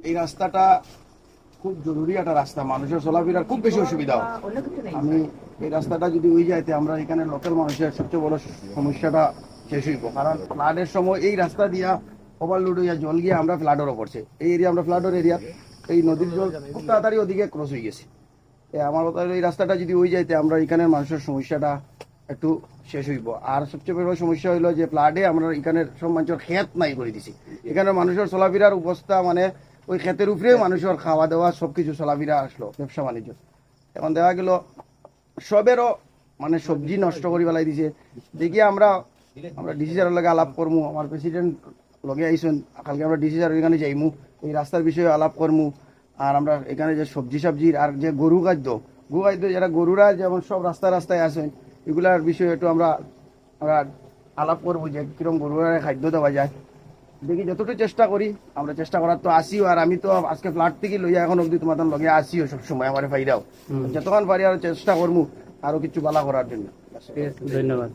এই রাস্তাটা খুব জরুরি একটা রাস্তা, মানুষের চলাফেরার খুব বেশি অসুবিধা হয়। আমি এই রাস্তাটা যদি হয়ে যাইতে আমরা এখানে লোকাল মানুষের সবচেয়ে বড় সমস্যাটা শেষ হইব, কারণ ফ্লাডের সময় এই রাস্তা দিয়া ওভারলোড হইয়া জল গিয়ে আমরা ফ্লাডেরও পড়ছে। এই এরিয়া আমরা ফ্লাডের এরিয়া, এই নদীর জল খুব তাড়াতাড়ি ওদিকে ক্রস হয়ে গেছে। আমার কথা হলো এই রাস্তাটা যদি হয়ে যাইতে আমরা এখানে মানুষের সমস্যাটা একটু শেষ হইব। আর সবচেয়ে বড় সমস্যা হইলো যে ফ্লাডে আমরা এখানে সব মানুষের ক্ষেত নাই করে দিছি। এখানে মানুষের চলাফেরার অবস্থা মানে ওই ক্ষেতের উপরে মানুষের খাওয়া দাওয়া সবকিছু চলাফেরা আসলো, ব্যবসা বাণিজ্য। এখন দেখা গেল সবেরও মানে সবজি নষ্ট করে ফেলাই দিছে। দেখি আমরা ডিসি স্যারের লগে আলাপ করমু, আমার প্রেসিডেন্ট লগে আইসুন, কালকে আমরা ডিসি স্যারের এখানে যাইমু, এই রাস্তার বিষয়ে আলাপ করমু। আর আমরা এখানে যে সবজির আর যে গরু খাদ্য যারা গরুরা যেমন সব রাস্তায় আসেন, এগুলার বিষয়ে একটু আমরা আলাপ করবো যে কিরকম গরুরা খাদ্য দেওয়া যায়। দেখি যতটুকু চেষ্টা করি, আমরা চেষ্টা করার তো আসিও। আর আমি তো আজকে ফ্ল্যাট থেকে লইয়া এখন অব্দি তোমাদের লগে আসিও সবসময়, আমার ফাইরাও যতক্ষণ পারি আরো চেষ্টা করবো আরো কিছু ভালো করার জন্য। ধন্যবাদ।